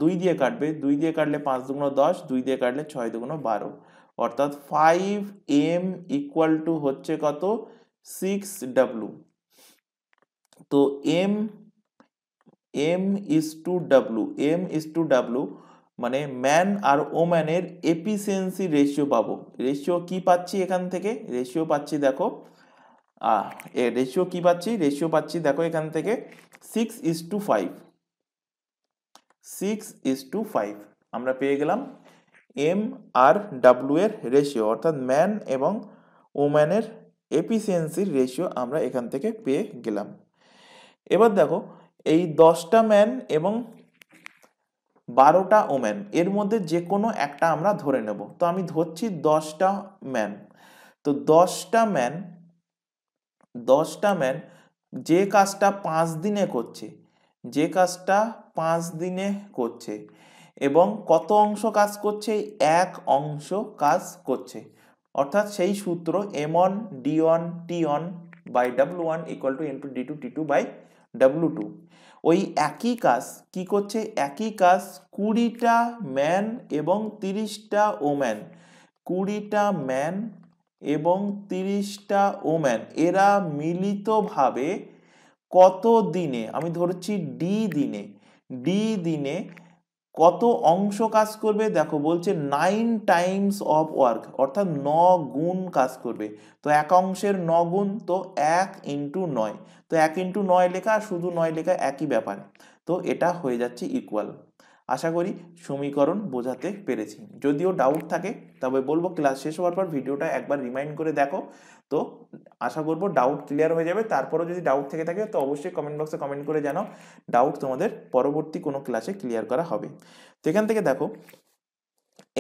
2 দিয়ে কাটবে, 2 দিয়ে কাটলে 5 দুগুণ 10, 2 দিয়ে কাটলে 6 দুগুণ 12, অর্থাৎ 5m ইকুয়াল টু হচ্ছে কত 6w। তো m is to w, m is to w মানে ম্যান আর ওম্যানের এফিসিয়েন্সি রেশিও পাবো। রেশিও কি পাচ্ছি এখান থেকে, রেশিও পাচ্ছি দেখো রেশিও কি পাচ্ছি, রেশিও পাচ্ছি দেখো এখান থেকে 6:5, 6:5 আমরা পেয়ে গেলাম এম আর ডাব্লিউ এর রেশিও, অর্থাৎ ম্যান এবং ওম্যানের এফিসিয়েন্সির রেশিও আমরা এখান থেকে পেয়ে গেলাম। এবার দেখো এই 10টা ম্যান এবং 12টা ওম্যান এর মধ্যে যে কোনো একটা আমরা ধরে নেব। তো আমি ধরছি 10টা ম্যান। তো 10টা ম্যান যে কাজটা 5 দিনে করছে, যে কাজটা 5 দিনে করছে এবং কত অংশ কাজ করছে, এক অংশ কাজ করছে, অর্থাৎ সেই সূত্র m1 d1 t1 by w1 equal to m2 d2 t2 by w2। ওই একই কাজ কি করছে, একই কাজ 20টা ম্যান এবং 30টা ওম্যান, 20টা ম্যান এবং 30টা ওম্যান এরা মিলিতভাবে কত দিনে, আমি ধরছি ডি দিনে কত অংশ কাজ করবে। দেখো বলছে 9 টাইমস অফ ওয়ার্ক, অর্থাৎ 9 গুণ কাজ করবে। তো এক অংশের 9 গুণ, তো 1 ইন্টু 9, তো 1 ইন্টু 9 লেখা আর শুধু 9 লেখা একই ব্যাপার। তো এটা হয়ে যাচ্ছে ইকুয়াল। আশা করি সমীকরণ বোঝাতে পেরেছি। যদিও ডাউট থাকে তবে বলবো ক্লাস শেষ হওয়ার পর ভিডিওটা একবার রিমাইন্ড করে দেখো। তো আশা করবো ডাউট ক্লিয়ার হয়ে যাবে। তারপরেও যদি ডাউট থেকে থাকে তো অবশ্যই কমেন্ট বক্সে কমেন্ট করে জানাও, ডাউট তোমাদের পরবর্তী কোনো ক্লাসে ক্লিয়ার করা হবে। তো এখান থেকে দেখো,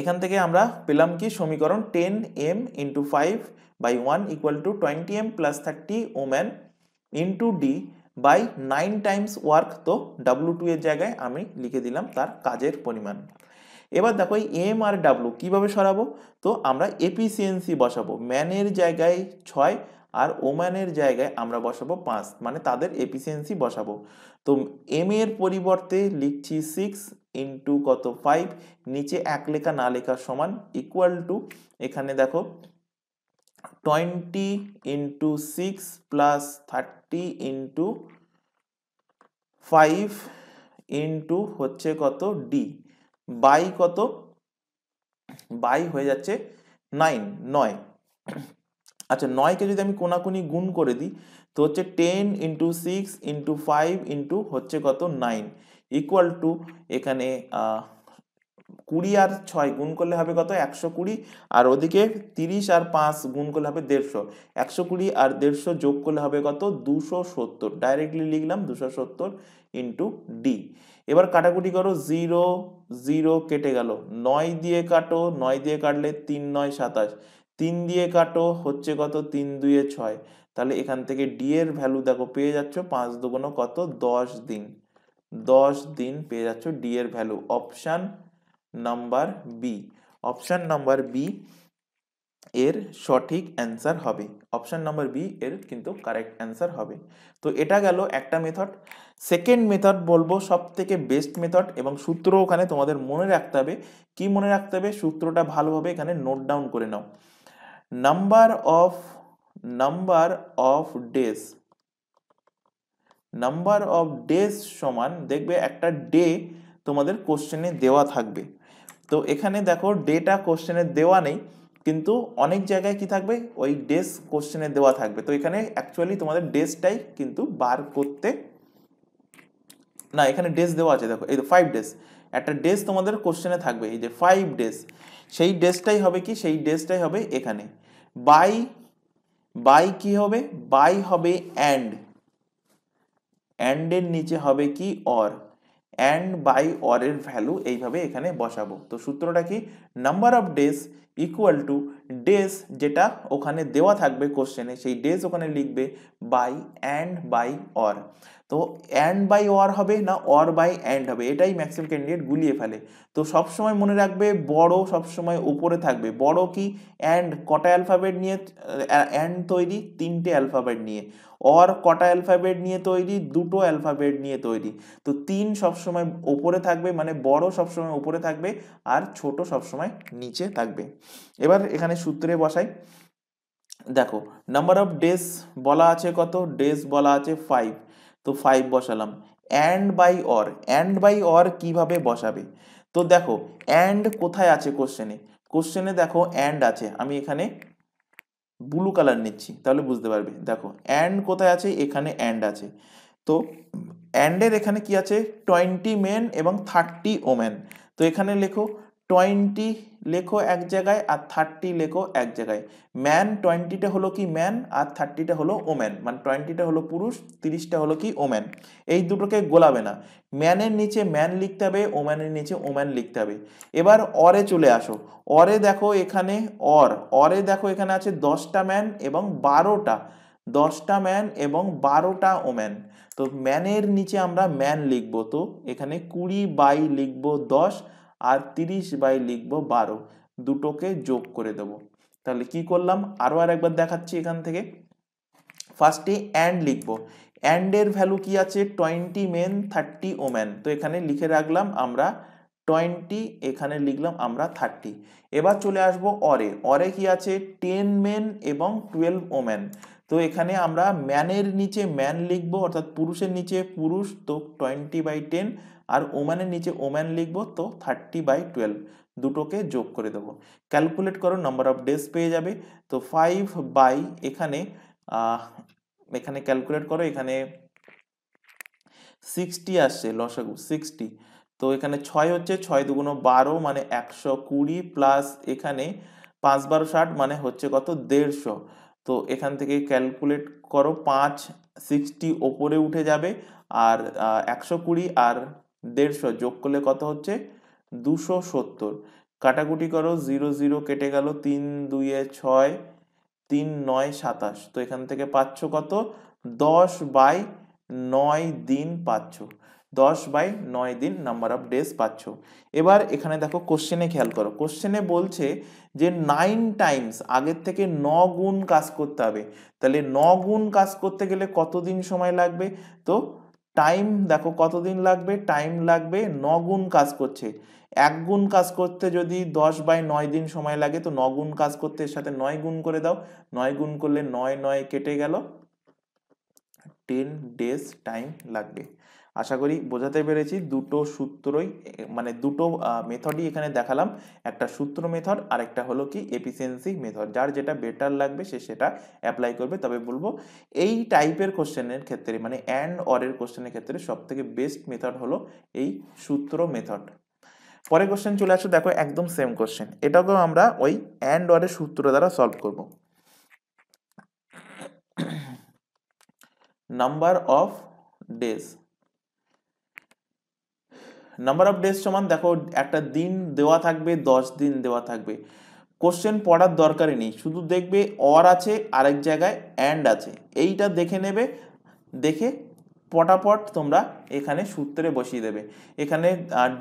এখান থেকে আমরা পেলাম কি সমীকরণ 10m into 5 by 1 equal to 20m plus 30 woman into D by 9 times work. তো w2 এর জায়গায় আমি লিখে দিলাম তার কাজের পরিমাণ। এবার দেখো এই এম আর ডাব্লু কিভাবে সরাবো, তো আমরা এফিসিয়েন্সি বসাবো, ম্যানের জায়গায় 6 আর ওম্যানের জায়গায় আমরা বসাবো 5, মানে তাদের এফিসিয়েন্সি বসাবো। তো এম এর পরিবর্তে লিখছি 6 ইন্টু কত 5, নিচে এক লেখা না লেখা সমান ইকুয়াল টু, এখানে দেখো 20 ইন্টু 6 প্লাস 30 ইন্টু 5 ইন্টু হচ্ছে কত ডি বাই কত, বাই হয়ে যাচ্ছে 9। আচ্ছা 9কে যদি আমি কোনাকুনি গুণ করে দিই তো হচ্ছে 10 ইন্টু 6 ইন্টু 5 ইন্টু হচ্ছে কত 9 ইকুয়াল টু, এখানে 20 আর 6 গুণ করলে হবে কত 120, আর ওদিকে 30 আর 5 গুণ করলে হবে 150, 120 আর 150 যোগ করলে হবে কত 270, ডাইরেক্টলি লিখলাম 270 ইন্টু ডি। এবার কাটাকুটি করো, 0 0 কেটে গেল, 9 দিয়ে কাটো, 9 দিয়ে কাটলে 3 9 27, 3 দিয়ে কাটো হচ্ছে কত 3 2 6, তাহলে এখান থেকে ডি এর ভ্যালু দেখো পেয়ে যাচ্ছ 5 দুগুণ কত 10 দিন, 10 দিন পেয়ে যাচ্ছ ডি এর value. Option number B, option number B এর সঠিক অ্যান্সার হবে, অপশান নাম্বার বি এর কিন্তু কারেক্ট অ্যান্সার হবে। তো এটা গেল একটা মেথড। সেকেন্ড মেথড বলবো সব থেকে বেস্ট মেথড, এবং সূত্র ওখানে তোমাদের মনে রাখতে হবে। কি মনে রাখতে হবে, সূত্রটা ভালোভাবে এখানে নোট ডাউন করে নাও। নাম্বার অফ ডেজ সমান, দেখবে একটা ডে তোমাদের কোশ্চেনে দেওয়া থাকবে। তো এখানে দেখো ডেটা কোশ্চেনে দেওয়া নেই, কিন্তু অনেক জায়গায় কি থাকবে, ওই ডেস কোশ্চেনে দেওয়া থাকবে। তো এখানে অ্যাকচুয়ালি তোমাদের ডেসটাই কিন্তু বার করতে, না এখানে ডেস দেওয়া আছে, দেখো এই 5 ডেজ, একটা ডেস তোমাদের কোশ্চেনে থাকবে, এই যে 5 ডেজ, সেই ডেসটাই হবে কি, সেই ডেসটাই হবে এখানে। বাই, বাই কি হবে, বাই হবে অ্যান্ড, অ্যান্ডের নিচে হবে কি অর, অ্যান্ড বাই অরের ভ্যালু এইভাবে এখানে বসাবো। তো সূত্রটা কি, number of days equal to days যেটা ওখানে দেওয়া থাকবে কোশ্চেনে, সেই ডেজ ওখানে লিখবে বাই অ্যান্ড বাই অর। তো অ্যান্ড বাই অর হবে না অর বাই অ্যান্ড হবে, এটাই ম্যাক্সিমাম ক্যান্ডিডেট গুলিয়ে ফেলে। তো সবসময় মনে রাখবে বড় সবসময় উপরে থাকবে, বড় কি অ্যান্ড কটা অ্যালফাবেট নিয়ে অ্যান্ড তৈরি, 3টে অ্যালফাবেট নিয়ে, অর কটা অ্যালফাবেট নিয়ে তৈরি, 2টো অ্যালফাবেট নিয়ে তৈরি। তো 3 সবসময় উপরে থাকবে, মানে বড় সবসময় উপরে থাকবে আর ছোট সবসময় নিচে থাকবে। এবার এখানে সূত্রে বসাই, দেখো নাম্বার অফ ডেজ বলা আছে কত, ডেজ বলা আছে 5, তো 5 বসালাম। And by or, and by or কিভাবে বসাবে, তো দেখো অ্যান্ড কোথায় আছে কোশ্চেনে, কোশ্চেনে দেখো অ্যান্ড আছে, আমি এখানে ব্লু কালার নিচ্ছি তাহলে বুঝতে পারবে। দেখো অ্যান্ড কোথায় আছে, এখানে অ্যান্ড আছে। তো অ্যান্ডের এখানে কি আছে, 20 মেন এবং 30 ওমেন। তো এখানে লেখো 20 লেখো এক জায়গায় আর 30 লেখো এক জায়গায়। ম্যান 20টা হলো কি ম্যান আর 30টা হলো ওমেন, মানে 20টা হলো পুরুষ, 30টা হলো কি ওমেন। এই দুটোকে গোলাবে না, ম্যানের নিচে ম্যান লিখতে হবে, ওম্যানের নিচে ওম্যান লিখতে হবে। এবার অরে চলে আসো, অরে দেখো এখানে অরে দেখো এখানে আছে 10টা ম্যান এবং 12টা, 10টা ম্যান এবং 12টা ওম্যান। তো ম্যানের নিচে আমরা ম্যান লিখবো, তো এখানে 20 বাই লিখবো 10 আর 30 বাই লিখবো 12, দুটোকে যোগ করে দেবো। তাহলে কি করলাম, আরো একবার দেখাচ্ছি এখান থেকে। ফার্স্টে অ্যান্ড লিখবো, অ্যান্ডের ভ্যালু কি আছে 20 মেন 30 ওম্যান, তো এখানে লিখে রাখলাম আমরা 20, এখানে লিখলাম আমরা 30। এবার চলে আসবো অরে, অরে কি আছে 10 মেন এবং 12 ওম্যান। তো এখানে আমরা ম্যানের নিচে ম্যান লিখবো, অর্থাৎ পুরুষের নিচে পুরুষ, তো 20/10, আর ওম্যানের নিচে ওম্যান লিখবো, তো 30/12, দুটোকে যোগ করে দেবো। ক্যালকুলেট করো, নাম্বার অফ ডেজ পেয়ে যাবে। তো 5 বাই এখানে এখানে ক্যালকুলেট করো, এখানে 60 আসছে লসাগু 60। তো এখানে 6 হচ্ছে, 6 দুগুণ 12 মানে 120, প্লাস এখানে 5 12 60 মানে হচ্ছে কত 150। তো এখান থেকে ক্যালকুলেট করো, 5 60 ওপরে উঠে যাবে, আর 120 আর 150 যোগ করলে কত হচ্ছে 270। কাটাকুটি করো, 0 0 কেটে গেল, 3 2 6, 3 9 27। তো এখান থেকে পাচ্ছ কত, 10/9 দিন পাচ্ছ, 10/9 দিন নাম্বার অফ ডেজ পাচ্ছ। এবার এখানে দেখো কোশ্চেনে খেয়াল করো, কোশ্চেনে বলছে যে 9 টাইমস, আগের থেকে 9 গুণ কাজ করতে হবে। তাহলে 9 গুণ কাজ করতে গেলে কতদিন সময় লাগবে, তো টাইম দেখো কতদিন লাগবে, টাইম লাগবে 9 গুণ কাজ করছে। 1 গুণ কাজ করতে যদি 10/9 দিন সময় লাগে, তো 9 গুণ কাজ করতে এর সাথে 9 গুণ করে দাও, 9 গুণ করলে 9 9 কেটে গেল, 10 ডেজ টাইম লাগবে। আশা করি বোঝাতে পেরেছি। দুটো সূত্রই, মানে দুটো মেথডই এখানে দেখালাম, একটা সূত্র মেথড আর একটা হলো কি এফিসিয়েন্সি মেথড। যার যেটা বেটার লাগবে সে সেটা অ্যাপ্লাই করবে। তবে বলবো এই টাইপের কোশ্চেনের ক্ষেত্রে, মানে অ্যান্ড অরের কোশ্চেনের ক্ষেত্রে সব থেকে বেস্ট মেথড হলো এই সূত্র মেথড। পরে কোশ্চেন চলে আসো, দেখো একদম সেম কোশ্চেন, এটাকেও আমরা ওই অ্যান্ড অরের সূত্র দ্বারা সলভ করব। Number of days, number of days সমান, দেখো একটা দিন দেওয়া থাকবে, 10 দিন দেওয়া থাকবে। কোশ্চেন পড়ার দরকারই নেই, শুধু দেখবে অর আছে আরেক জায়গায় অ্যান্ড আছে, এইটা দেখে নেবে, দেখে পটাপট তোমরা এখানে সূত্রে বসিয়ে দেবে। এখানে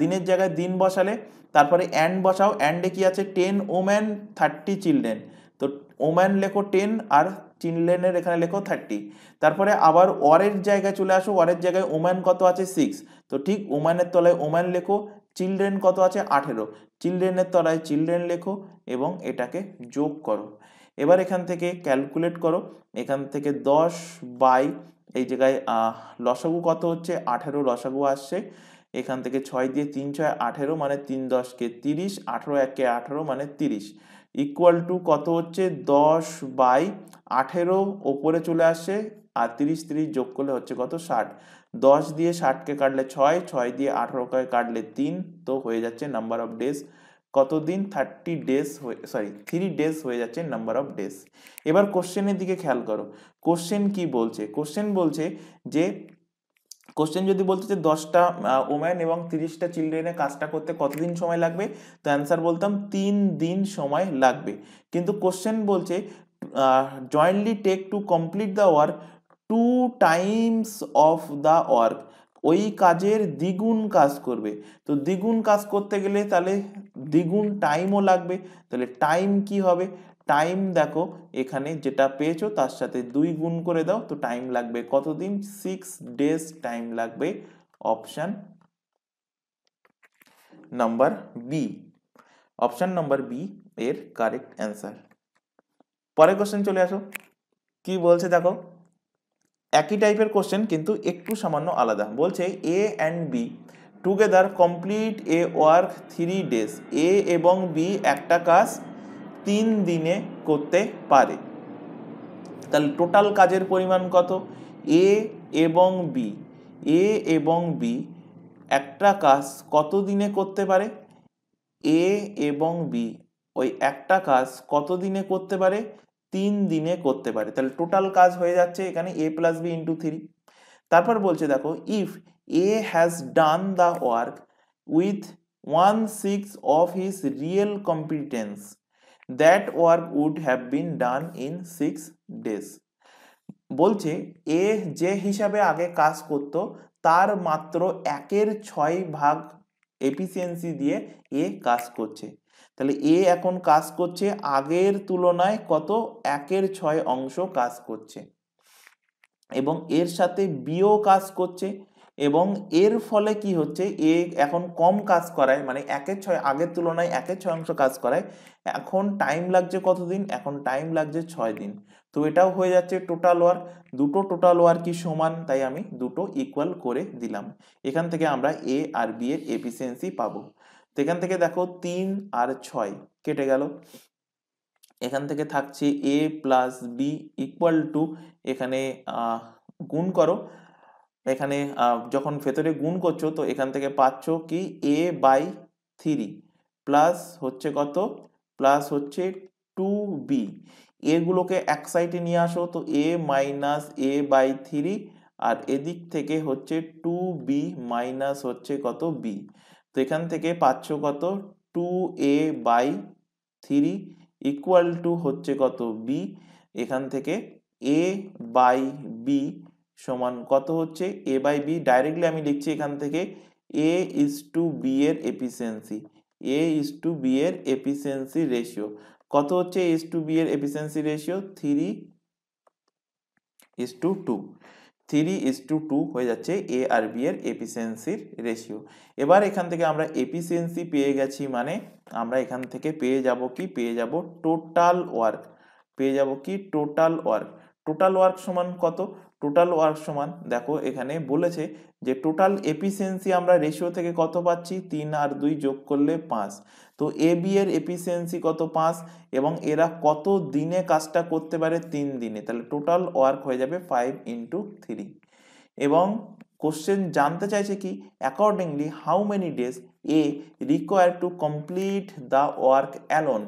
দিনের জায়গায় দিন বসালে, তারপরে অ্যান্ড বসাও, অ্যান্ডে কি আছে 10 ওম্যান 30 চিলড্রেন, তো ওম্যান লেখো 10 আর চিলড্রেনের এখানে লেখো 30। তারপরে আবার ওয়ারের জায়গায় চলে আসো, ওয়ারের জায়গায় ওম্যান কত আছে 6, তো ঠিক ওম্যানের তলায় ওম্যান লেখো, চিলড্রেন কত আছে 18, চিলড্রেনের তলায় চিলড্রেন লেখো এবং এটাকে যোগ করো। এবার এখান থেকে ক্যালকুলেট করো, এখান থেকে 10 বাই এই জায়গায় লসাগু কত হচ্ছে 18 লসাগু আসছে, এখান থেকে 6 দিয়ে 3 6 18 মানে 3 10 কে 30, 18 1 কে 18 মানে 30, ইকুয়াল টু কত হচ্ছে 10/18 ওপরে চলে আসছে, আর 30 30 যোগ করলে হচ্ছে কত 60। 10 দিয়ে 60 কে কাটলে 6, 6 দিয়ে 18 কে কাটলে 3, তো হয়ে যাচ্ছে নাম্বার অফ ডেজ কতদিন 30 ডেজ, 3 ডেজ হয়ে যাচ্ছে নাম্বার অফ ডেজ। এবার কোশ্চেনের দিকে খেয়াল করো, কোশ্চেন কি বলছে, কোশ্চেন বলছে যে কোশ্চেন যদি বলতে যে 10টা ওম্যান এবং 30টা চিলড্রেনের কাজটা করতে কতদিন সময় লাগবে, তো অ্যান্সার বলতাম 3 দিন সময় লাগবে। কিন্তু কোশ্চেন বলছে jointly take to complete the work 2 times of the work, ওই কাজের দ্বিগুণ কাজ করবে। তো দ্বিগুণ কাজ করতে গেলে তাহলে দ্বিগুণ টাইমও লাগবে, তাহলে টাইম কি হবে, টাইম দেখো এখানে যেটা পেয়েছো তার সাথে 2 গুণ করে দাও, তো টাইম লাগবে কতদিন 6 ডেজ টাইম লাগবে, option number B, option number B এর কারেক্ট অ্যান্সার। পরের কোশ্চেন চলে আসো, কি বলছে দেখো, একই টাইপের কোশ্চেন কিন্তু একটু সামান্য আলাদা। বলছে A and B together complete a work 3 days, A এবং বি একটা কাজ 3 দিনে করতে পারে, তাহলে টোটাল কাজের পরিমাণ কত, এ এবং বি, এ এবং বি একটা কাজ কত দিনে করতে পারে, এ এবং বি ওই একটা কাজ কত দিনে করতে পারে, 3 দিনে করতে পারে, তাহলে টোটাল কাজ হয়ে যাচ্ছে এখানে a প্লাস বি ইন্টু 3। তারপর বলছে দেখো if A has done the work with 1/6 of his real competence, that work would have been done in 6 days. বলছে এ যে হিসাবে আগে কাজ করত তার মাত্র 1/6 এফিসিয়েন্সি দিয়ে এ কাজ করছে, তাহলে এ এখন কাজ করছে আগের তুলনায় কত 1/6 অংশ কাজ করছে, এবং এর সাথে বিও কাজ করছে, এবং এর ফলে কি হচ্ছে এ এখন কম কাজ করায়, মানে 1/6 আগের তুলনায় 1/6 অংশ কাজ করায়, এখন টাইম লাগছে কতদিন, এখন টাইম লাগছে 6 দিন। তো এটাও হয়ে যাচ্ছে টোটাল ওয়ার্ক, দুটো টোটাল ওয়ার্ক কি সমান, তাই আমি দুটো ইকুয়াল করে দিলাম। এখান থেকে আমরা এ আর বি এর এফিসিয়েন্সি পাবো। তো এখান থেকে দেখো 3 আর 6 কেটে গেল, এখান থেকে থাকছে এ প্লাস বি ইকুয়াল টু, এখানে গুণ করো, এখানে যখন ভেতরে গুণ করছো তো এখান থেকে পাচ্ছ কি a/3 প্লাস হচ্ছে কত, প্লাস হচ্ছে 2b, এগুলোকে এক সাইডে নিয়ে আসো, তো a মাইনাস a/3, আর এদিক থেকে হচ্ছে 2b মাইনাস হচ্ছে কত b, তো এখান থেকে পাচ্ছ কত 2a/3 ইকুয়াল টু হচ্ছে কত b, এখান থেকে a/b সমান কত হচ্ছে a/b, ডাইরেক্টলি আমি লিখছি এখান থেকে a/b এর এফিসিয়েন্সি, a/b এর এফিসিয়েন্সি রেশিও কত হচ্ছে, a/b এর এফিসিয়েন্সি রেশিও 3:2, 3:2 হয়ে যাচ্ছে এ আর বি এর এফিসিয়েন্সির রেশিও। এবার এখান থেকে আমরা এফিসিয়েন্সি পেয়ে গেছি, মানে আমরা এখান থেকে পেয়ে যাব কি, পেয়ে যাব টোটাল ওয়ার্ক, পেয়ে যাব কি টোটাল ওয়ার্ক। টোটাল ওয়ার্ক সমান কত, টোটাল ওয়ার্ক সমান দেখো এখানে বলেছে যে টোটাল এফিসিয়েন্সি আমরা রেশিও থেকে কত পাচ্ছি, 3 আর 2 যোগ করলে 5, তো এ বি এর এফিসিয়েন্সি কত 5, এবং এরা কত দিনে কাজটা করতে পারে 3 দিনে, তাহলে টোটাল ওয়ার্ক হয়ে যাবে 5×3। এবং কোশ্চেন জানতে চাইছে কি accordingly how many days A require to complete the work alone,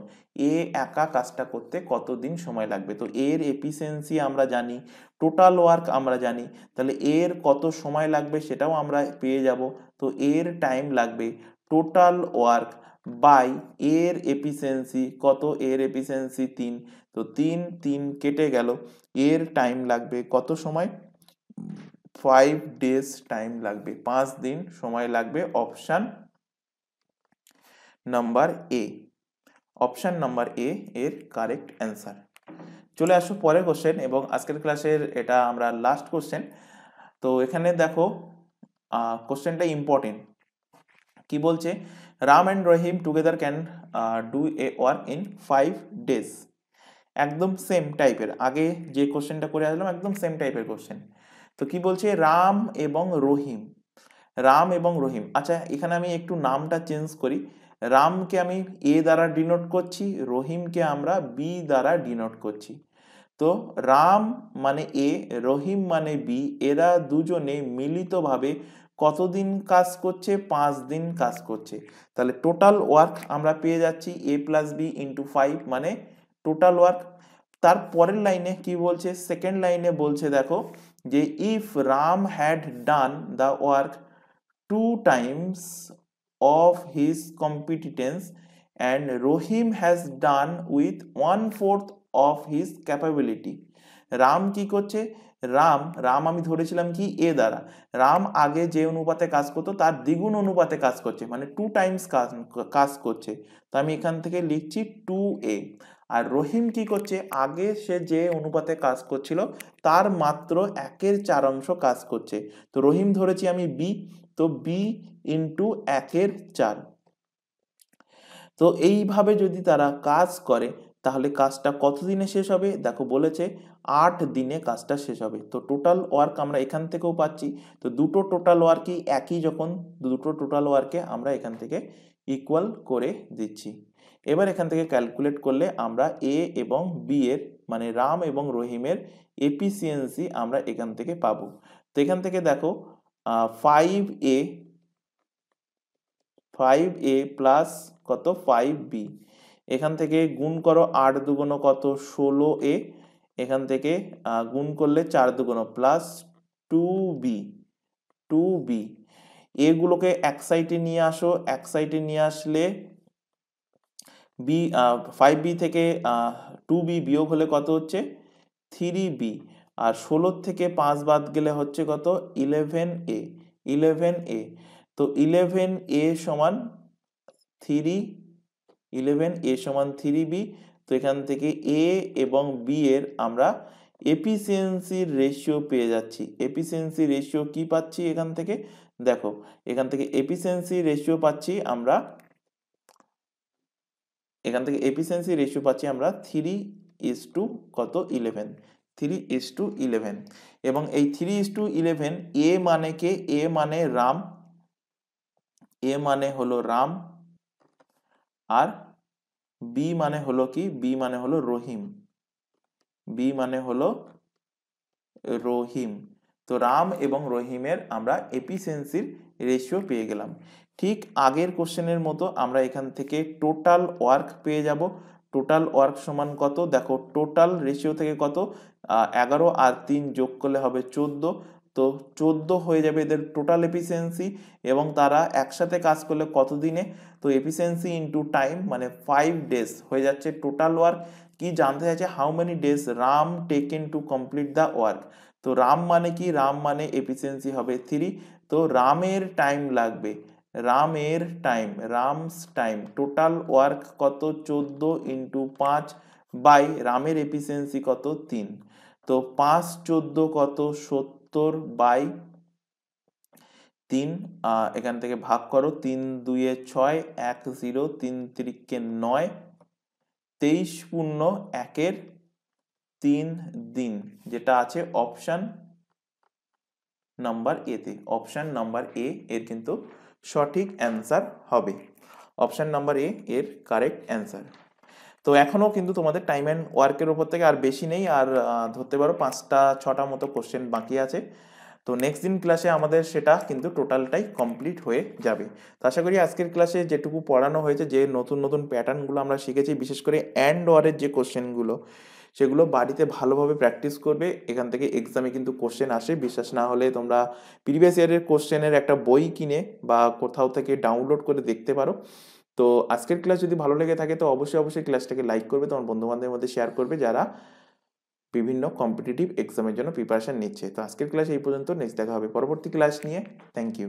A একা কাজটা করতে কতদিন সময় লাগবে, তো এর এফিসিয়েন্সি আমরা জানি, টোটাল ওয়ার্ক আমরা জানি, তাহলে এর কত সময় লাগবে সেটাও আমরা পেয়ে যাব, তো এর টাইম লাগবে টোটাল ওয়ার্ক বাই এর এফিসিয়েন্সি কত, এর এফিসিয়েন্সি 3, তো 3 3 কেটে গেল, এর টাইম লাগবে কত সময় 5 ডেজ টাইম লাগবে, 5 দিন সময় লাগবে, option number A, option number A এর কারেক্ট অ্যান্সার। চলে আসো পরের কোশ্চেন, এবং আজকের ক্লাসের এটা আমরা লাস্ট কোশ্চেন। তো এখানে দেখো কোশ্চেনটা ইম্পর্টেন্ট, কি বলছে Ram and Rahim together can do a work in 5 days, একদম সেম টাইপের, আগে যে কোশ্চেনটা করে আসলাম একদম সেম টাইপের কোশ্চেন। তো কি বলছে রাম এবং রহিম, রাম এবং রহিম। আচ্ছা, এখানে আমি একটু নামটা চেঞ্জ করি। রামকে আমি এ দ্বারা ডিনোট করছি, রহিমকে আমরা বি দ্বারা ডিনোট করছি। তো রাম মানে এ, রহিম মানে বি, এরা দুজনে মিলিতভাবে কতদিন কাজ করছে? 5 দিন কাজ করছে। তাহলে টোটাল ওয়ার্ক আমরা পেয়ে যাচ্ছি এ প্লাস বি ইন্টু 5 মানে টোটাল ওয়ার্ক। তার পরের লাইনে কি বলছে? সেকেন্ড লাইনে বলছে দেখো যে if Ram had done the work 2 times of his competence and Rohim has done with 1/4 of his capability. Ram কি করছে? রাম আমি ধরেছিলাম কি এ দ্বারা। রাম আগে যে অনুপাতে কাজ করতো তার দ্বিগুণ অনুপাতে কাজ করছে, মানে 2 টাইমস কাজ করছে। তো আমি এখান থেকে লিখছি 2a। আর রহিম কি করছে? আগে সে যে অনুপাতে কাজ করছিল তার মাত্র 1/4 কাজ করছে। তো রহিম ধরেছি আমি বি, তো বি ইন্টু 1/4। তো এইভাবে যদি তারা কাজ করে তাহলে কাজটা কত দিনে শেষ হবে? দেখো বলেছে 8 দিনে কাজটা শেষ হবে। তো টোটাল ওয়ার্ক আমরা এখান থেকেও পাচ্ছি। তো দুটো টোটাল ওয়ার্কই একই, যখন দুটো টোটাল ওয়ার্কে আমরা এখান থেকে ইকুয়াল করে দিচ্ছি। এবার এখান থেকে ক্যালকুলেট করলে আমরা এ এবং বি এর মানে রাম এবং রহিমের এফিসিয়েন্সি আমরা এখান থেকে পাবো। তো এখান থেকে দেখো 5a প্লাস কত 5b, এখান থেকে গুণ করো 8 দুগুণ কত 16a, এখান থেকে গুণ করলে 4 দুগুণ প্লাস 2b এগুলোকে এক সাইডে নিয়ে আসো, এক সাইডে নিয়ে আসলে বি 5b থেকে 2b বিয়োগ হলে কত হচ্ছে 3b, আর 16 থেকে 5 বাদ গেলে হচ্ছে কত 11a। তো 11a সমান 3b। তো এখান থেকে এ এবং বি এর আমরা এফিসিয়েন্সির রেশিও পেয়ে যাচ্ছি। এফিসিয়েন্সি রেশিও কি পাচ্ছি এখান থেকে? দেখো এখান থেকে এফিসিয়েন্সি রেশিও পাচ্ছি আমরা, এখান থেকে এফিসিয়েন্সি রেশিও পাচ্ছি আমরা 3:11 কত 11, 3:11। এবং এই 3:11 এ মানে কে? এ মানে রাম, এ মানে হলো রাম, আর বি মানে হলো কি? বি মানে হলো রহিম, বি মানে হলো রহিম। তো রাম এবং রহিমের আমরা এফিসিয়েন্সির রেশিও পেয়ে গেলাম। ঠিক আগের কোশ্চেনের মতো আমরা এখান থেকে টোটাল ওয়ার্ক পেয়ে যাব। টোটাল ওয়ার্ক সমান কত? দেখো টোটাল রেশিও থেকে কত 11 আর 3 যোগ করলে হবে 14। তো 14 হয়ে যাবে এদের টোটাল এফিসিয়েন্সি, এবং তারা একসাথে কাজ করলে কত দিনে? তো এফিসিয়েন্সি ইন্টু টাইম মানে 5 ডেজ হয়ে যাচ্ছে টোটাল ওয়ার্ক। কি জানতে চাইছে? How many days Ram taken to complete the work. তো রাম মানে কি? রাম মানে এফিসিয়েন্সি হবে 3। তো রামের টাইম লাগবে, রামস টাইম টোটাল ওয়ার্ক কত 14 ইন্টু 5 বাই রামের এফিসিয়েন্সি কত 3। তো 5 14 কত 70 বাই 3, এখান থেকে ভাগ করো 3 2 6, 1 0, 3 3 9, 23 পূর্ণ 1/3 দিন, যেটা আছে অপশন নাম্বার এ তে। অপশন নাম্বার এ এর কিন্তু সঠিক অ্যান্সার হবে, অপশন নাম্বার এ এর কারেক্ট অ্যান্সার। তো এখনো কিন্তু তোমাদের টাইম অ্যান্ড ওয়ার্কের উপর থেকে আর বেশি নেই, আর ধরতে পারো 5টা 6টা মতো কোশ্চেন বাকি আছে। তো নেক্সট দিন ক্লাসে আমাদের সেটা কিন্তু টোটালটাই কমপ্লিট হয়ে যাবে। তো আশা করি আজকের ক্লাসে যেটুকু পড়ানো হয়েছে, যে নতুন নতুন প্যাটার্নগুলো আমরা শিখেছি, বিশেষ করে অ্যান্ড ওয়ারের যে কোশ্চেনগুলো, সেগুলো বাড়িতে ভালোভাবে প্র্যাকটিস করবে। এখান থেকে এক্সামে কিন্তু কোশ্চেন আসে, বিশ্বাস না হলে তোমরা প্রিভিয়াস ইয়ারের কোশ্চেনের একটা বই কিনে বা কোথাও থেকে ডাউনলোড করে দেখতে পারো। তো আজকের ক্লাস যদি ভালো লেগে থাকে তো অবশ্যই ক্লাসটাকে লাইক করবে, তোমার বন্ধু বান্ধবের মধ্যে শেয়ার করবে যারা বিভিন্ন কম্পিটিটিভ এক্সামের জন্য প্রিপারেশন নিচ্ছে। তো আজকের ক্লাস এই পর্যন্ত, নেক্সট দেখা হবে পরবর্তী ক্লাস নিয়ে। Thank you.